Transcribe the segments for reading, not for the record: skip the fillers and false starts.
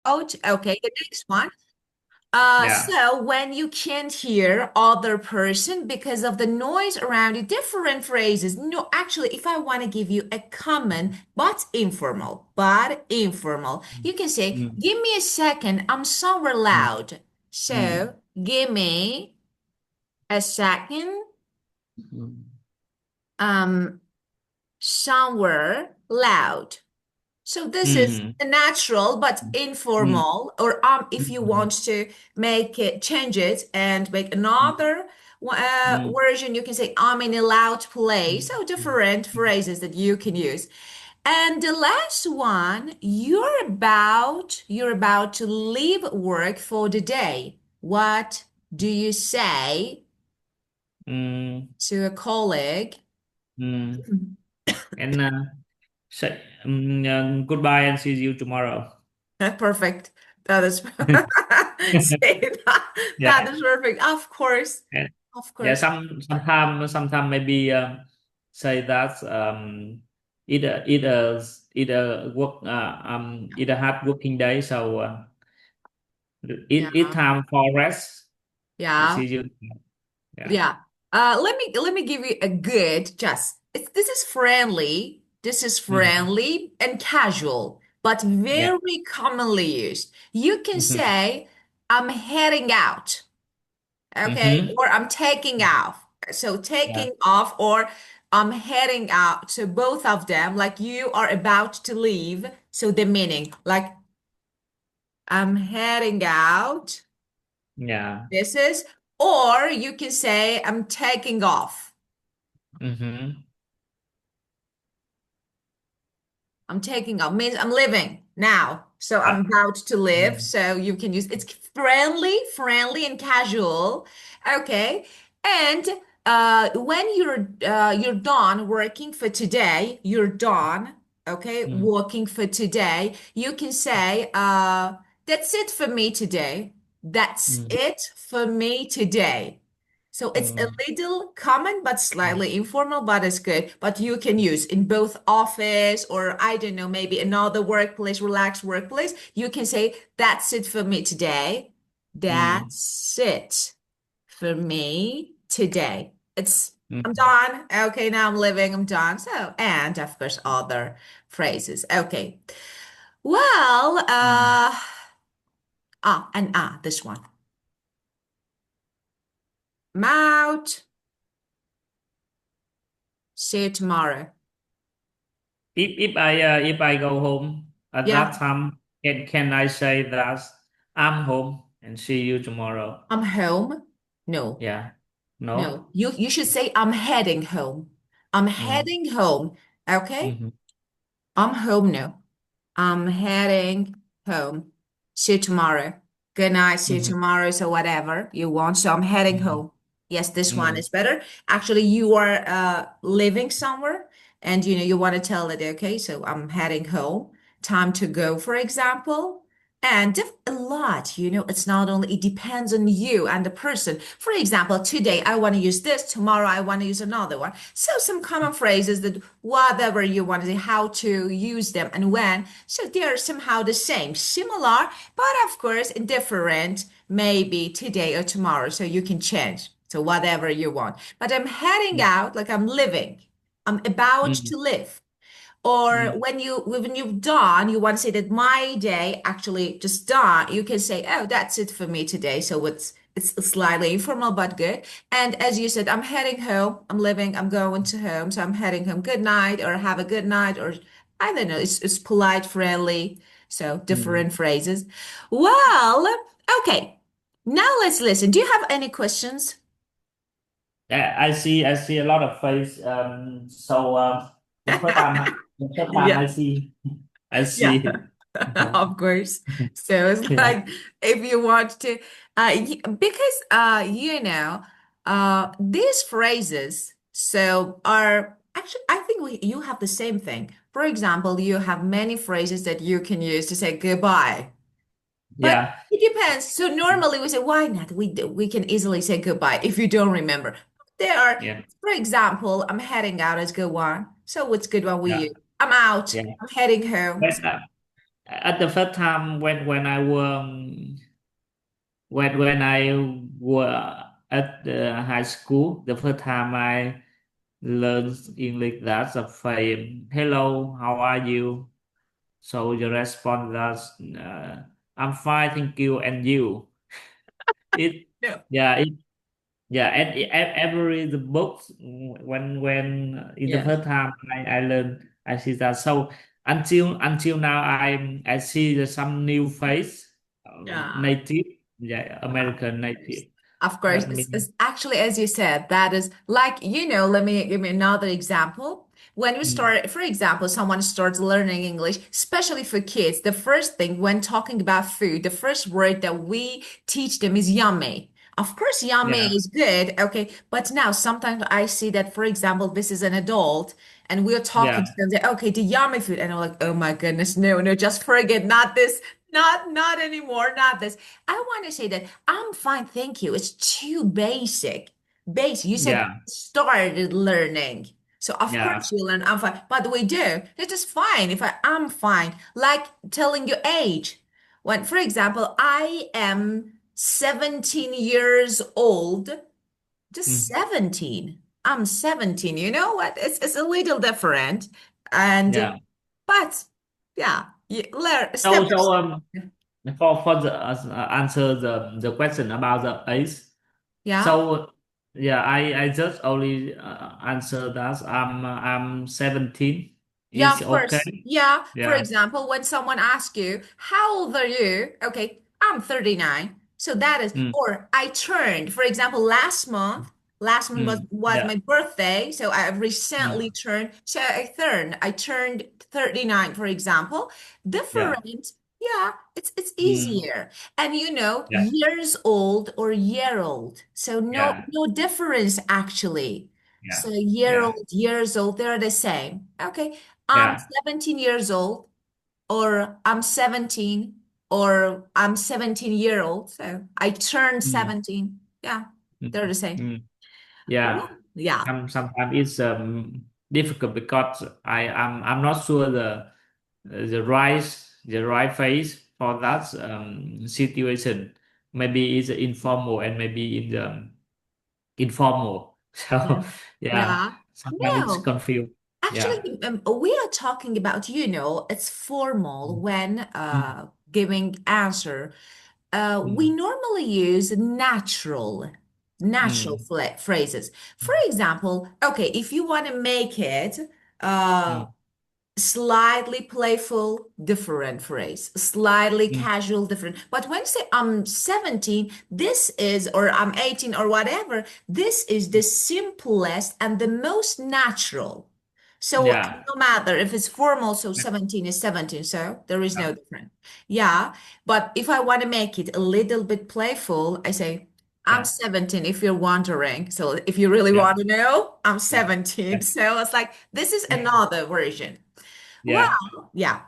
Out. Okay, the next one. Yeah. So when you can't hear other person because of the noise around you, different phrases. No, actually, if I want to give you a common but informal, you can say, Mm. "Give me a second, I'm somewhere Mm. loud." Mm. So, give me a second, Mm. um, somewhere loud. So this is Mhm. a natural but Mm. informal, or if you Mhm. want to make it, change it and make Mm. another Mm. version, you can say I'm in a loud place. Mm. So different phrases that you can use. And the last one, you're about to leave work for the day. What do you say Mm. to a colleague? Mm. And say, goodbye and see you tomorrow. Perfect. That is say that. Yeah. That is perfect. Of course. And Of yeah, course. sometimes maybe say that either have working day, so it Yeah. time for rest and Yeah. see you. Yeah. Yeah. Let me give you a good this is friendly. This is Hmm. friendly and casual, but Yeah. very commonly used. You can Hmm. say, I'm heading out. Okay, Hmm. or I'm taking off. So Yeah. taking off or I'm heading out. So both of them, like you are about to leave. So the meaning, like I'm heading out. Yeah. This is, or you can say I'm taking off. Hmm. I'm taking off means I'm leaving now. So Yeah. I'm about to leave. Mm. So you can use it's friendly and casual. Okay. And when you're done working for today, you're done, okay, Mm. working for today, you can say, that's it for me today. That's Mm. it for me today. So it's a Mm. little common but slightly informal, but it's good. But you can use in both office or I don't know, maybe another workplace, relaxed workplace. You can say, that's it for me today. Mm. That's it for me today. I'm Mm. done. Okay, now I'm leaving. I'm done. So, and of course, other phrases. Okay. Well, Mm. this one. I'm out. See you tomorrow. If I go home at that Yeah. time, can I say that I'm home and see you tomorrow? I'm home. No, Yeah. No. no. You should say I'm heading home. I'm Mm. heading home. Okay? Hmm. I'm home now. I'm heading home. See you tomorrow. Good night. See you Hmm. tomorrow. So whatever you want. So I'm heading Hmm. home. Yes, this one Mm. is better. Actually, you are living somewhere and you want to tell it, okay, so I'm heading home. Time to go, for example. And a lot, it's not only, it depends on you and the person. For example, today I want to use this, tomorrow I want to use another one. So some common phrases that whatever you want to say, how to use them and when. So they are somehow the same, similar, but of course different, maybe today or tomorrow. So you can change. So whatever you want. But I'm heading out like I'm living. I'm about Mm. to live. Or Mm. when you've done, you want to say that my day actually just done. You can say, "Oh, that's it for me today." So it's slightly informal but good. And as you said, I'm heading home. I'm leaving. I'm going to home. So I'm heading home. Good night, or have a good night, or I don't know. It's polite, friendly. So Mm. different phrases. Well, okay. Now let's listen. Do you have any questions? Yeah, I see a lot of face. So the first time Yeah. I I Yeah. see. Of course. So it's Yeah. like if you want to, because these phrases so are actually I think you have the same thing. For example, you have many phrases that you can use to say goodbye, but Yeah. it depends. So normally we say why not? We can easily say goodbye if you don't remember. There are, Yeah. for example, I'm heading out as good one. So what's good one we Yeah. use? I'm out. Yeah. I'm heading home. But, at the first time when I were when I were at the high school, the first time I learned English, that's a fame. Hello, how are you? So the response was, I'm fine, thank you, and you. It, No. yeah, yeah, and every the books when in the Yes. first time I learned I see that. So until now I see some new face, Yeah. native, yeah, Wow. American native. Of course, That it's means actually, as you said, that is like, let me give me another example. When we mm, start, for example, someone starts learning English, especially for kids, the first thing when talking about food, the first word that we teach them is yummy. Of course, yummy yeah, is good, okay, but now sometimes I see that, for example, this is an adult and we're talking to yeah, them, say, okay, the yummy food, and I'm like, oh my goodness, no, no, just forget, not this, not anymore, not this. I want to say that I'm fine, thank you. It's too basic. Basic. You said yeah, started learning. So of yeah, course you learn I'm fine. But we do. It is fine if I'm fine. Like telling your age. When, for example, I am 17 years old, just mm, 17. I'm 17. You know what? It's a little different. And yeah. but yeah, you learn step So by step. for the answer the question about the age. Yeah. So yeah, I just only answer that I'm 17. Yeah, Is of okay. course. Yeah. For Yeah. example, when someone asks you, how old are you? Okay, I'm 39. So that is, Mm, or I turned, for example, last month was yeah. my birthday. So I recently Mm, turned, so I turned 39, for example. yeah. Different. Yeah, it's Mm, easier. And yeah. years old or year old. So Yeah. no difference actually. Yeah. So year Yeah. old, years old, they're the same. Okay. I'm Yeah. 17 years old, or I'm 17, or I'm 17-year old. So I turned Mm, 17. Yeah, mm, they're the same. mm. Yeah. Well, yeah, Sometimes it's difficult because I'm not sure the right the right phase for that situation. Maybe it's informal and maybe in the informal. yeah, So yeah, yeah. sometimes it's No, confused. Yeah. actually, we are talking about, it's formal Mm, when mm, giving answer. We mm, normally use natural mm, phrases. For example, okay, if you want to make it uh, mm, slightly playful, different phrase, slightly mm, casual, different. But when you say I'm 17, this is, or I'm 18, or whatever, this is the simplest and the most natural. So yeah. no matter if it's formal, so 17 is 17, so there is no Yeah. difference. Yeah, but if I want to make it a little bit playful, I say, I'm Yeah. 17 if you're wondering. So if you really Yeah. want to know, I'm Yeah. 17. So it's like, this is Yeah. another version. Yeah. Well, yeah.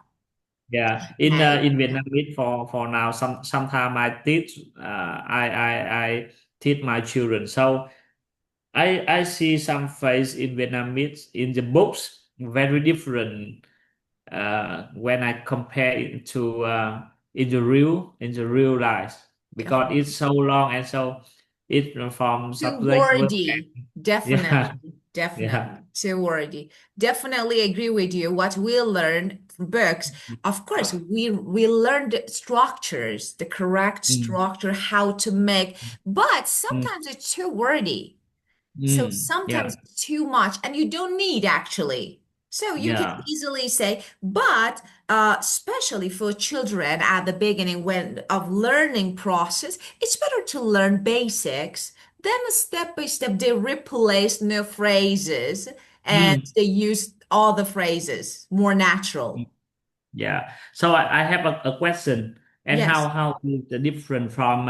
Yeah, Okay. in Vietnamese for now, sometime I teach I teach my children. So I see some phrase in Vietnamese in the books very different when I compare it to in the real life Of because it's so long and so it from Too subject verb. wordy. Yeah. Definitely. Yeah. Definitely. Too wordy. Definitely agree with you. What we learn from books, of course, we learned structures, the correct Mm, structure, how to make, but mm, sometimes it's too wordy. So yeah. sometimes it's too much, and you don't need actually. So you can Yeah. easily say, but especially for children at the beginning when of learning process, it's better to learn basics. Then step by step, they replace new phrases and Mm. they use all the phrases more natural. Yeah. So I have a question. And Yes. how is the different from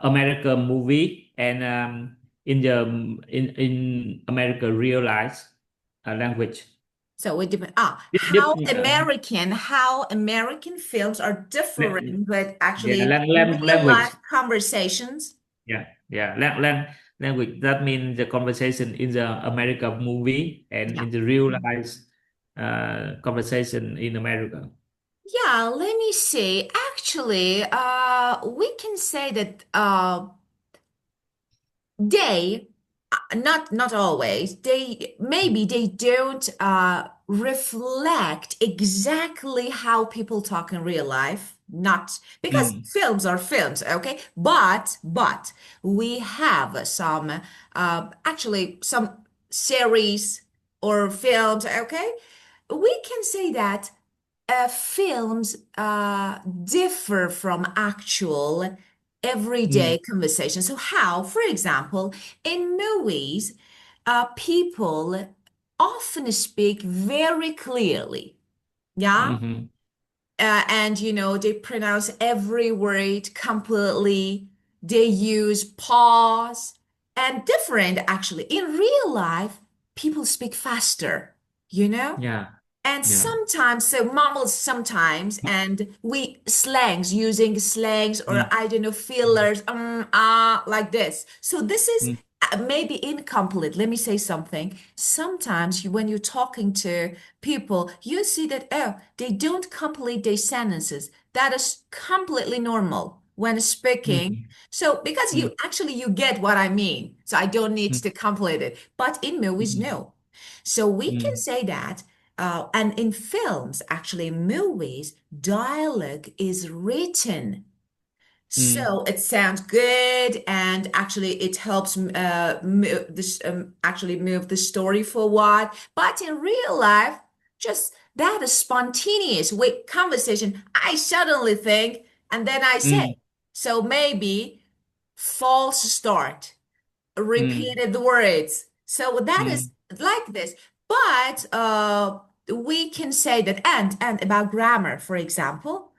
American movie and in the in America real life language? So it depends. How American films are La- different, but yeah, actually real language. life conversations. Yeah, yeah. Language. That means the conversation in the America movie and Yeah. in the real life conversation in America. Yeah, let me see. Actually, we can say that they not always they maybe they don't reflect exactly how people talk in real life, not because Mm, films are films, okay, but we have some actually some series or films, okay, we can say that films differ from actual everyday mm, conversation. So, how, for example, in movies, people often speak very clearly. Yeah. mhm, And they pronounce every word completely. They use pause and different actually. In real life, people speak faster, you know? yeah, And yeah, sometimes, so mumbles sometimes, and we slangs using slangs or mm, I don't know, mm, fillers, like this. So this is mm, maybe incomplete. Let me say something. Sometimes when you're talking to people, you see that, oh, they don't complete their sentences. That is completely normal when speaking. mm, So because mm, you get what I mean. So I don't need mm, to complete it. But in movies, mm, no. So we can mm, say that and in films, actually, movies, dialogue is written. mm, So it sounds good, and actually, it helps actually move the story forward. But in real life, just that is spontaneous with conversation. I suddenly think, and then I say. mm, So maybe false start mm, repeated words. So that is mm, like this. But we can say that, and about grammar, for example,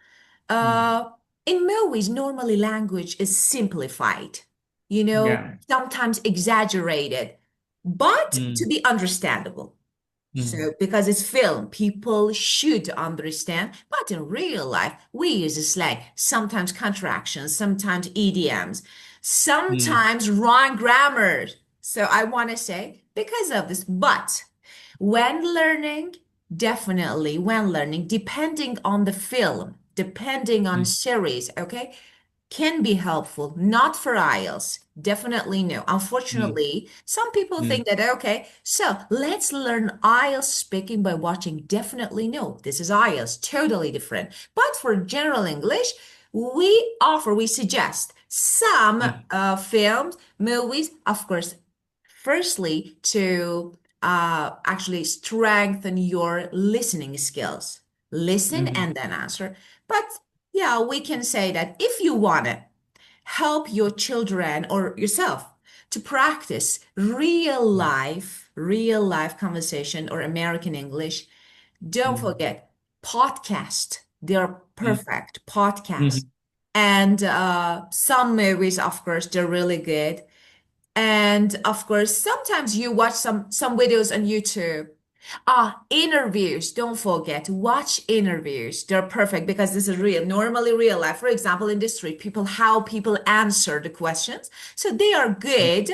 mm, uh, in movies, normally language is simplified, yeah, sometimes exaggerated, but to mm, be understandable. mm, So, because it's film, people should understand. But in real life, we use slang, sometimes contractions, sometimes idioms, mm, sometimes wrong grammar. So, I want to say because of this, but when learning, definitely when learning, depending on the film, depending on mm, series, okay? Can be helpful, not for IELTS. Definitely no. mm, Unfortunately, some people mm, think that, okay, so let's learn IELTS speaking by watching. Definitely no. This is IELTS, totally different. But for general English, we suggest some mm, films, movies, of course, firstly, to actually strengthen your listening skills. Listen mm, and then answer. But yeah, we can say that if you want to help your children or yourself to practice real life conversation or American English, don't mm, forget podcast. They're mm, perfect podcasts. mm, And some movies, of course, they're really good. And of course, sometimes you watch some videos on YouTube. Interviews. Don't forget, watch interviews. They're perfect because this is real, normally real life. For example, in the street, how people answer the questions. So they are good.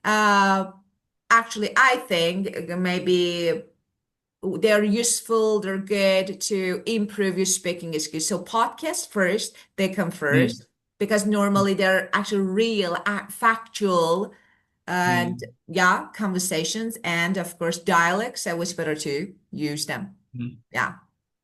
Uh, Actually, I think maybe they're useful, they're good to improve your speaking skills. So podcasts first, they come mm, first because normally they're actually real, factual, and mm, yeah, conversations, and of course dialects. So it's better to use them. mm, Yeah.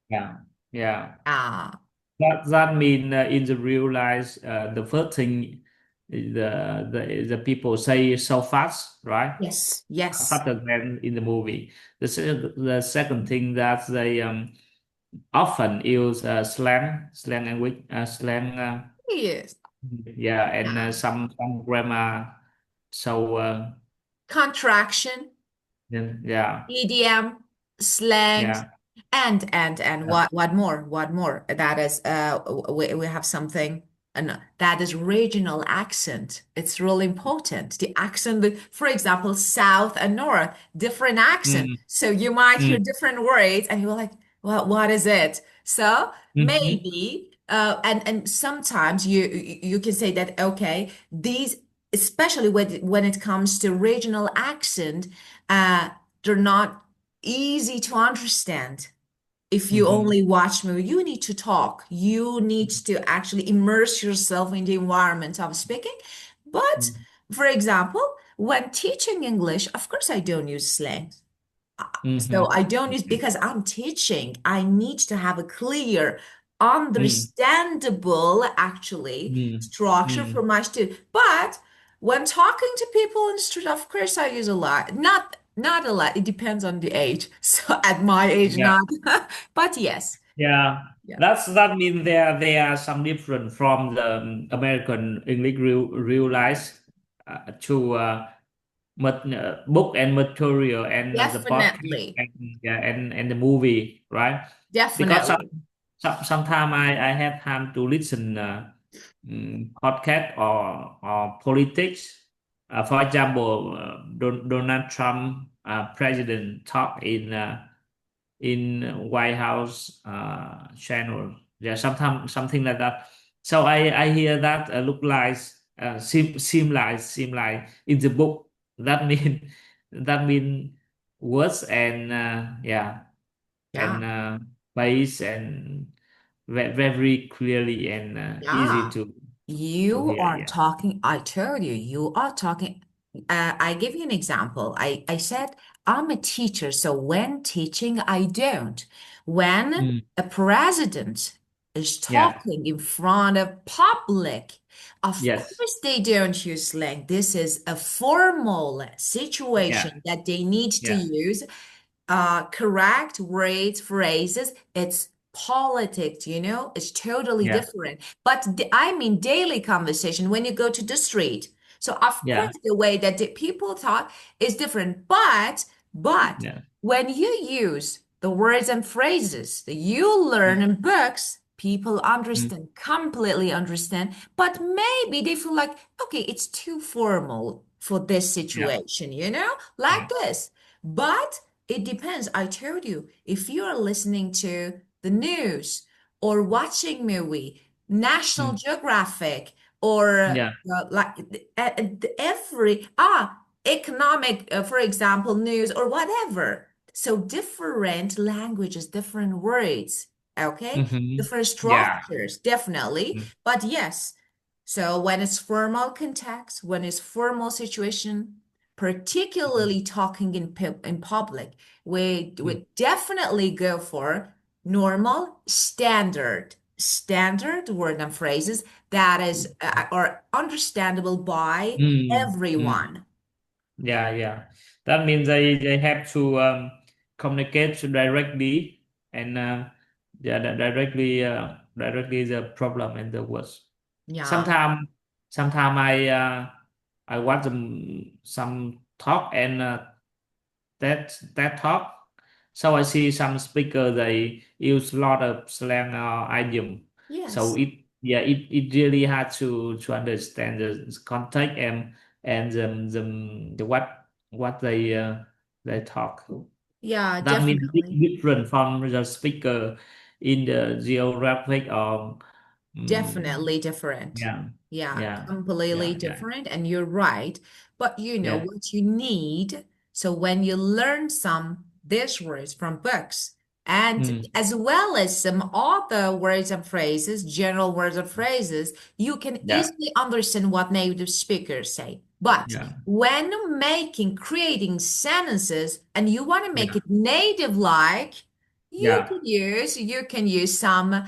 yeah, yeah. Ah, That mean in the real life, the first thing the people say so fast, right? yes, yes. Faster than in the movie. The second thing that they often use slang language, slang, Yes. yeah, and Yeah. some grammar. So Contraction. then, yeah, EDM, slangs, yeah, and what more? What more? That is we have something and that is regional accent. It's really important. The accent, for example, south and north, different accent. mm, So you might hear mm, different words and you're like, well, what is it? So mm, maybe and sometimes you can say that okay, these especially when it comes to regional accent, uh they're not easy to understand. if you Mm-hmm. only watch movie, you need to talk. You need to actually immerse yourself in the environment of speaking. But for example, when teaching English, of course, I don't use slang. So Mm-hmm. I don't use because I'm teaching. I need to have a clear, Mm-hmm. understandable, actually, structure Mm-hmm. for my student. But when talking to people in the street, of course, I use a lot. Not a lot. It depends on the age. So at my age, Yeah. not. But yes, Yeah, yeah, that means there are some different from the American English real life to book and material and the podcast definitely, and the movie, right? Because definitely. sometimes I have time to listen podcast or politics. For example, Donald Trump president talk in White House channel. Yeah, sometimes something like that. So I hear that look like seem like in the book. That mean that mean words and yeah Yeah. and base and very clearly and easy Yeah, to you hear. are Yeah. talking. I told you, you are talking. I give you an example. I said I'm a teacher, so when teaching, I don't. When Mm. a president is Yeah. talking in front of public, of Yes. course they don't use slang. This is a formal Yeah. situation that they need to Yeah. use correct words, phrases. It's politics, it's totally Yeah. different. But I mean, daily conversation when you go to the street. So of Yeah. course, the way that the people talk is different. But Yeah. when you use the words and phrases that you learn in books, people Mm. understand, completely understand. But maybe they feel like, okay, it's too formal for this Yeah. situation, like Yeah. this. But it depends. I told you, if you are listening to the news or watching movie, National Mm. Geographic, or Yeah. like every economic, for example, news or whatever. So different languages, different words, okay, Mm-hmm. different Yeah. structures, definitely. Mm. But yes, so when it's formal context, when it's formal situation, particularly talking in public, we Mm. definitely go for normal standard word and phrases that is are understandable by Mm. Mm. everyone. Yeah, yeah. That means they have to communicate directly and yeah, directly the problem and the words. Yeah. Sometimes I watch some talk and that talk. So I see some speaker they use a lot of slang or idiom. So Yes. it really hard to understand the context and the what they talk. Yeah, That means definitely. different from the speaker in the geographic or Definitely um, different. yeah Yeah, yeah completely yeah different. And you're right. But yeah what you need. So when you learn some these words from books, and mm, as well as some other words and phrases, general words and phrases, you can yeah easily understand what native speakers say. But yeah when creating sentences and you want to make yeah it native like, yeah you can use some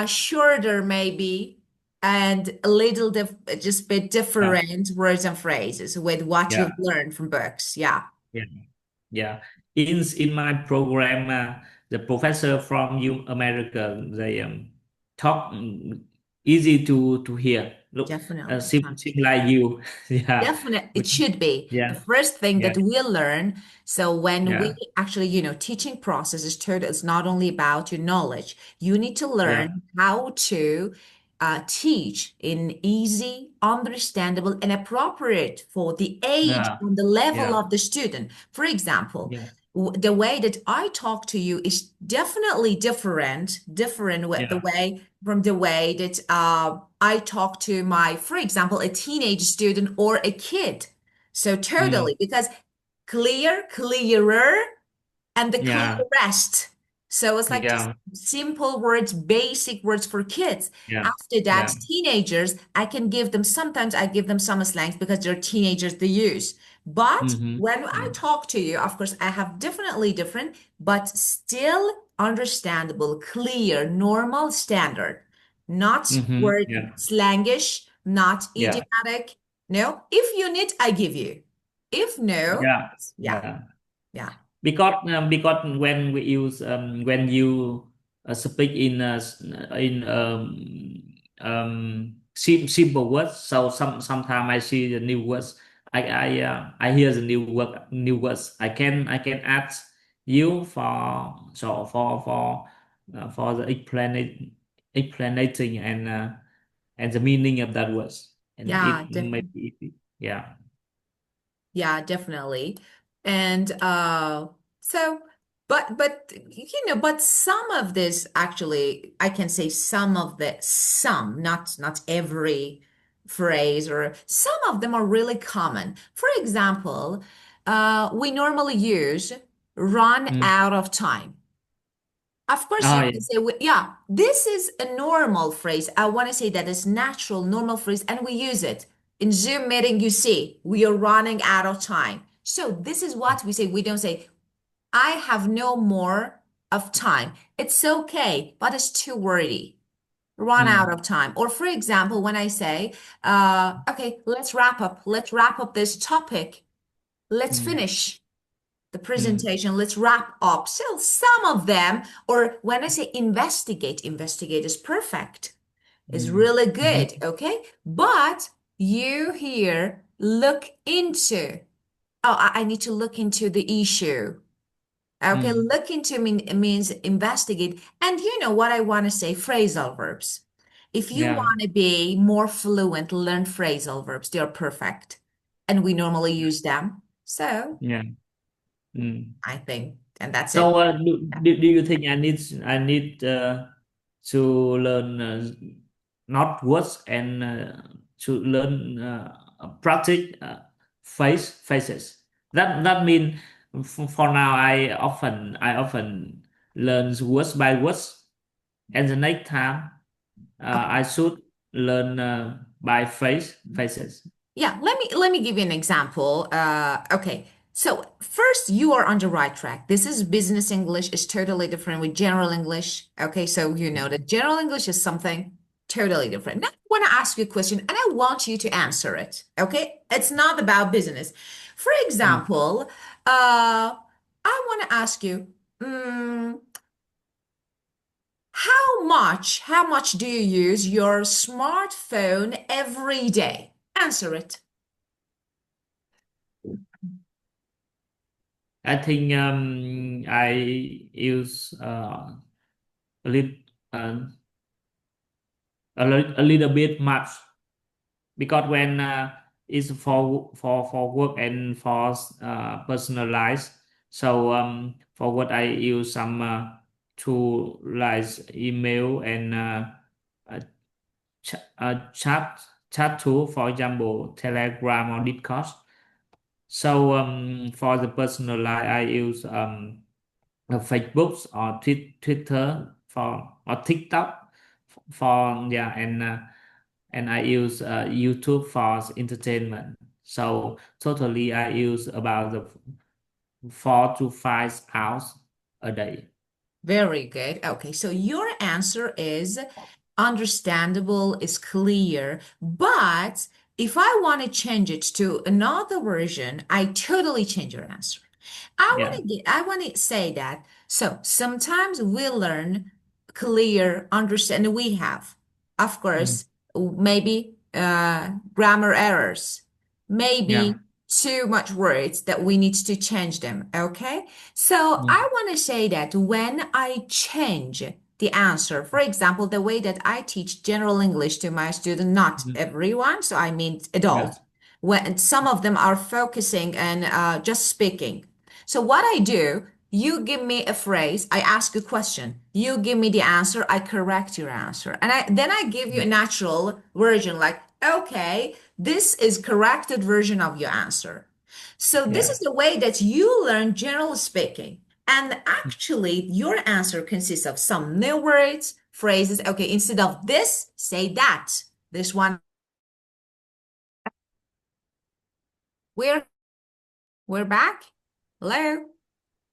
shorter maybe and a little just bit yeah different words and phrases with what yeah you've learned from books. Yeah, yeah. Yeah, in my program, the professor from America they talk easy to hear. Look, definitely. seem like you. Yeah, Definitely, it We- should be the yeah, first thing yeah, that we learn. So when we yeah, actually, teaching process is told it's not only about your knowledge. You need to yeah, learn how to teach in easy, understandable, and appropriate for the age yeah, and the level yeah, of the student. For example, yeah, the way that I talk to you is definitely different with the yeah, way from the way that I talk to for example, a teenage student or a kid. So mm, totally, because clearer, and the yeah, clearest. So it's like just Yeah. simple words, basic words for kids. Yeah. After that, Yeah. teenagers, I can give them, sometimes I give them some slangs because they're teenagers they use. But Mm-hmm. when I Yeah. talk to you, of course, I have definitely different, but still understandable, clear, normal, standard. Not Mm-hmm. word Yeah. slangish, not Yeah. idiomatic. No, if you need, I give you. If no, Yeah. yeah, Yeah. yeah, Because when we use when you speak in in simple words, so sometimes I see the new words. I hear the new words. I can ask you for the explanating and the meaning of that words, and yeah, it may be easy. Yeah. yeah, definitely. And so but some of this actually I can say some of the some, not every phrase or some of them are really common. For example, we normally use run Mm. out of time. Of course, Oh you yeah. can say, yeah, this is a normal phrase. I want to say that it's natural, normal phrase, and we use it. In Zoom meeting, you see, we are running out of time. So this is what we say. We don't say, I have no more of time. It's okay, but it's too wordy. Run out Mm. of time. Or for example, when I say, okay, let's wrap up. Let's wrap up this topic. Let's Mm. finish the Mm. presentation. Let's wrap up. So some of them, or when I say investigate, investigate is perfect, is Mm. really Mhm. good. Okay. But you here look into, oh, I need to look into the issue. Okay. Mm. Look into means investigate. And you know what I want to say? Phrasal verbs. If you Yeah. want to be more fluent, learn phrasal verbs. They are perfect. And we normally use them. So Yeah. Mm. I think, and that's So it. do you think I need to learn not words and to learn practice faces. That mean for now I often learn words by words, and the next time I should learn by faces. Yeah, let me give you an example. Okay, so first you are on the right track. This is business English is totally different with general English. Okay, so you know that general English is something totally different. Now I want to ask you a question and I want you to answer it. Okay, it's not about business. For Mm. example, I want to ask you, mm, how much do you use your smartphone every day? Answer it. I think I use a little uh, a little bit much, because when it's for work and for personal life. So for what I use some to like email and uh, chat tool, for example Telegram or Discord. So for the personal life I use Facebook or Twitter for or TikTok for yeah, and I use YouTube for entertainment. So totally I use about the 4 to 5 hours a day. Very good. Okay, so your answer is understandable, is clear, but if I want to change it to another version, I totally change your answer. Yeah. I want to say that. So sometimes we learn clear, understand. We have, of Mm. course, maybe grammar errors, Yeah. maybe too much words that we need to change them. Okay. So Mm. I want to say that when I change the answer, for example, the way that I teach general English to my students, not Mm. everyone, so I mean Yeah. adults, when some of them are focusing and just speaking. So what I do, you give me a phrase, I ask a question, you give me the answer, I correct your answer. And then I give you a natural version like, okay, this is corrected version of your answer. So this Yeah. is the way that you learn general speaking. And actually, your answer consists of some new words, phrases. Okay, instead of this, say that. This one, we're we're back. Hello.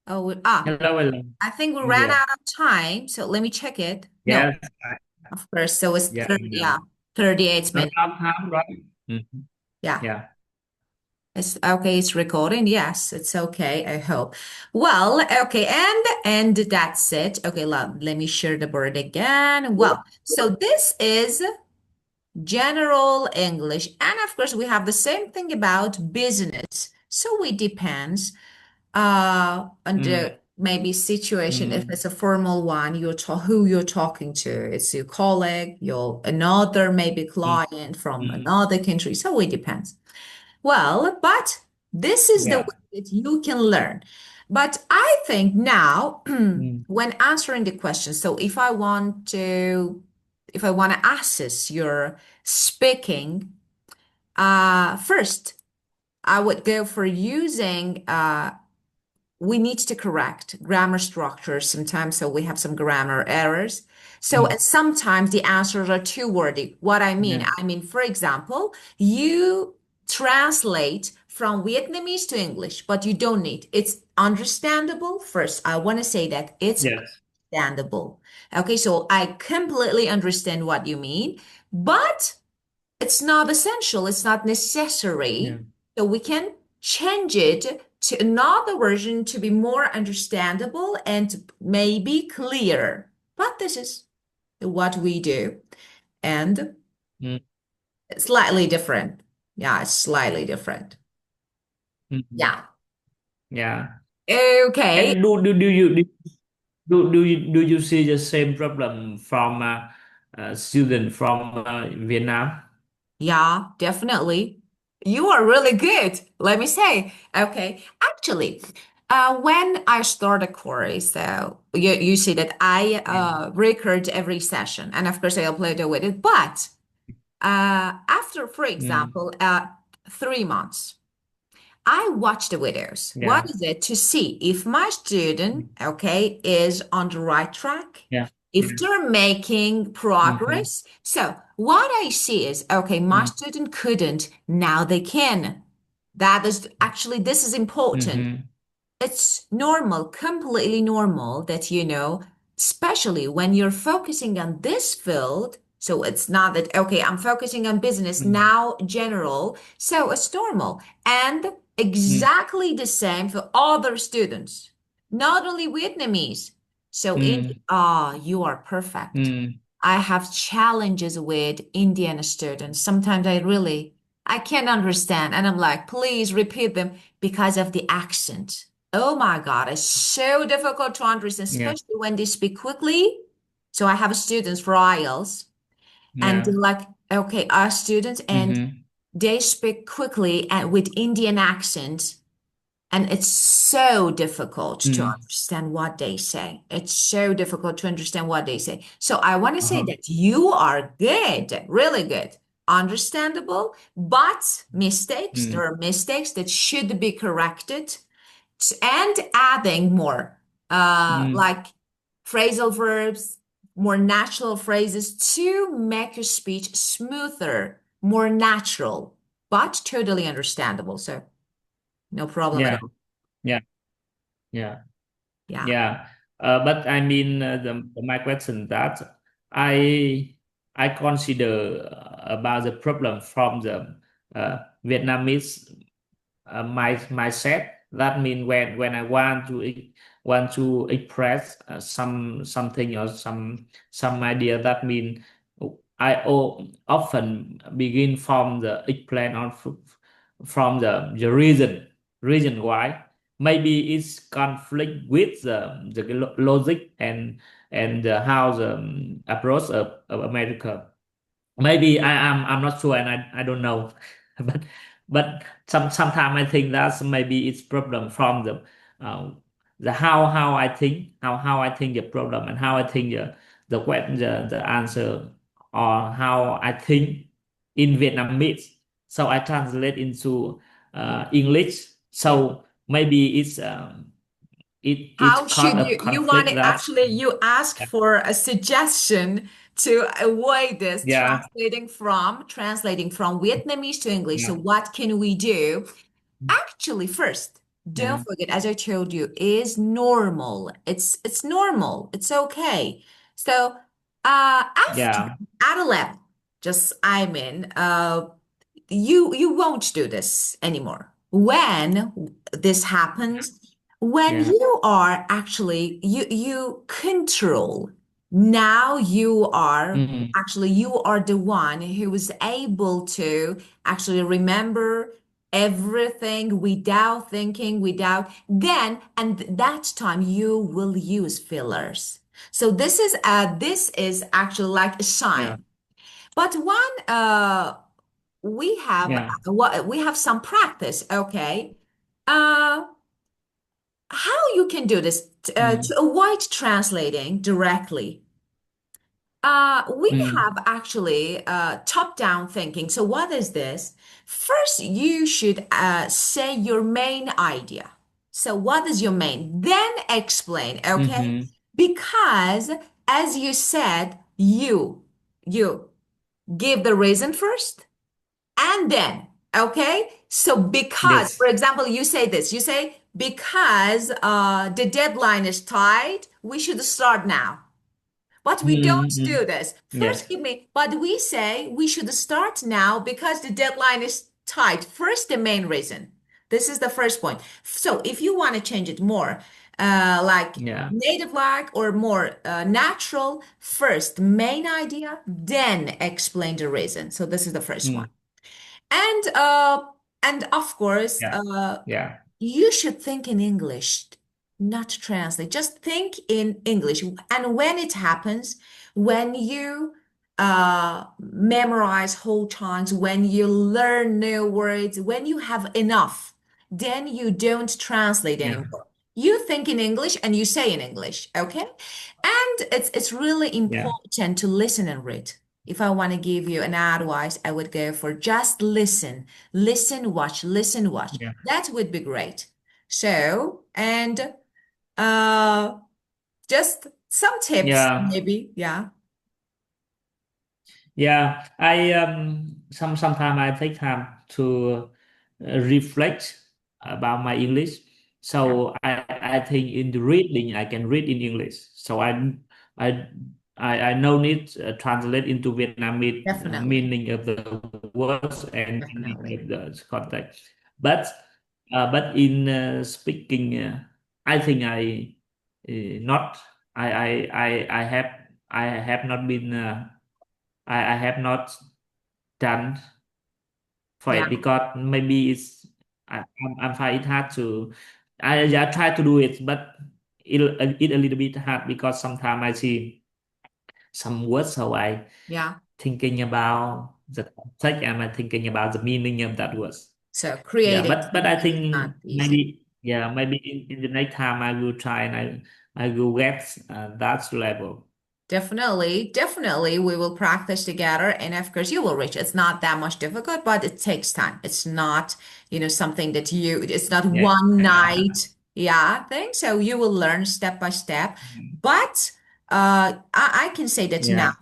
Oh, Hello, hello. I think we ran Yeah. out of time, so let me check it. No, Yes. of course. So it's Yeah, 30, I know. yeah, 38 minutes. Around time, right? Mhm. Yeah. Yeah. It's okay, it's recording. Yes, it's okay, I hope. Well, okay, and that's it. Okay, let me share the board again. Well, so this is general English. And of course, we have the same thing about business. So it depends on Mm, the maybe situation. If mm, it's a formal one, who you're talking to. It's your colleague, your another maybe mm, client from mm. another country. So it depends. Well, but this is the Yeah. way that you can learn. But I think now, Mm, when answering the question, so if I want to assess your speaking, first I would go for using we need to correct grammar structures sometimes, so we have some grammar errors. So, mm. and sometimes the answers are too wordy. What Yeah. I mean, for example, you translate from Vietnamese to English, but you don't need. It's understandable. First, I want to say that it's Yes. understandable. Okay, so I completely understand what you mean, but it's not essential, it's not Yeah. necessary. So we can change it to another version to be more understandable and maybe clearer. But this is what we do. And Mm, it's slightly different. Yeah, it's slightly different. mm. Yeah. Yeah. Okay. And do you see the same problem from student from Vietnam? Yeah, definitely. You are really good, let me say. Okay. Actually, when I start a course, so you see that I Yeah. record every session, and of course I upload it with it. But after, for Mm, example, 3 months, I watch the videos. What yeah. is it to see if my student, okay, is on the right track, Yeah. if Yeah. they're making Mm-hmm. progress. So what I see is, okay, my Mm, student couldn't, now they can. That is actually, this is important. mm-hmm. It's normal, completely normal that, especially when you're focusing on this field. So it's not that, okay, I'm focusing on business Mm, now, general. So it's normal. And mm, exactly the same for other students, not only Vietnamese. So mm, you are perfect. mm. I have challenges with Indian students. Sometimes I can't understand. And I'm like, please repeat them because of the accent. Oh my God, it's so difficult to understand, Yeah. especially when they speak quickly. So I have students for IELTS and they're Yeah. like, okay, our students, and Mm-hmm. they speak quickly and with Indian accent. And it's so difficult to Mm. understand what they say. It's so difficult to understand what they say. So I want to say Uh-huh. that you are good, really good, understandable, but mistakes, Mm, there are mistakes that should be corrected and adding more, mm. like phrasal verbs, more natural phrases to make your speech smoother, more natural, but totally understandable. So no problem at Yeah. all. Yeah. Yeah. Yeah. Yeah, but I mean, my question that I I consider about the problem from the Vietnamese my mindset. That means when I want to express something or some idea. That means often begin from the explain or from the reason why. Maybe it's conflict with the logic and how the approach of America. Maybe I'm not sure and I don't know, but sometimes I think that's maybe it's problem from uh, the how I think how I think the problem and how I think the question the answer, or how I think in Vietnamese. So I translate into English. So maybe it's it How cause should a you want conflict to that actually, you ask for a suggestion to avoid this yeah translating from Vietnamese to English. So yeah what can we do? Actually, first, don't yeah forget, as I told you, is normal. It's normal. It's okay. So after yeah at a level, just I mean, you won't do this anymore. When this happens, when yeah you are actually you control. Now you are mm, actually you are the one who is able to actually remember everything without thinking, without then, and that time you will use fillers. So this is actually like a yeah sign. But one we have yeah what we have some practice, okay? Uh, how you can do this mm, to avoid translating directly? We mm, have actually top-down thinking. So what is this? First, you should say your main idea. So what is your main? Then explain, okay? mm-hmm, Because as you said, you give the reason first and then, okay? So because, for yes example, you say this, you say, because the deadline is tight, we should start now. But we don't mm-hmm, do this. yeah First, give me, but we say we should start now because the deadline is tight. First, the main reason. This is the first point. So if you want to change it more, like yeah native like or more natural, first main idea, then explain the reason. So this is the first one. mm, And uh, and of course, yeah yeah you should think in English, not translate. Just think in English. And when it happens, when you memorize whole tongues, when you learn new words, when you have enough, then you don't translate yeah anymore. You think in English and you say in English, okay? And it's really yeah important to listen and read. If I want to give you an advice, I would go for just listen, listen, watch, listen, watch. yeah That would be great. So, and uh, just some tips, yeah maybe. Yeah, Yeah, I sometimes I take time to reflect about my English. yeah, So I think in the reading I can read in English. So I I no need translate into Vietnamese definitely, meaning of the words and meaning definitely. of the context. But but in speaking, I think not I have not been. I have not done for Yeah, it because maybe I'm find it hard to I try to do it but it a little bit hard because sometimes I see some words so I yeah. thinking about the context and I thinking about the meaning of that words. So Yeah, creating but I something is not think easy. maybe yeah maybe in the next time I will try and I will get that level. Definitely, definitely, we will practice together, and of course, you will reach. It's not that much difficult, but it takes time. It's not, something that it's not Yeah. one night, yeah, thing. So you will learn step by step. But I can say that now, Yeah.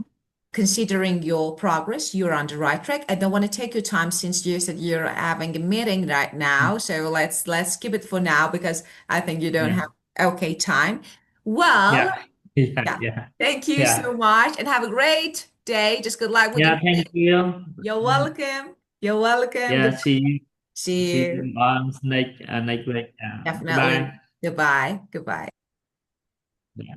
considering your progress, you're on the right track. I don't want to take your time since you said you're having a meeting right now. So let's keep it for now because I think you don't Yeah. have okay time. Well. Yeah. Yeah. Yeah. Yeah. Thank you Yeah. so much and have a great day. Just good luck with the Yeah, thank meeting. you. You're welcome. You're welcome. Yeah, Goodbye. See see you. you on next week. Bye Definitely. bye. Goodbye. Goodbye. Yeah.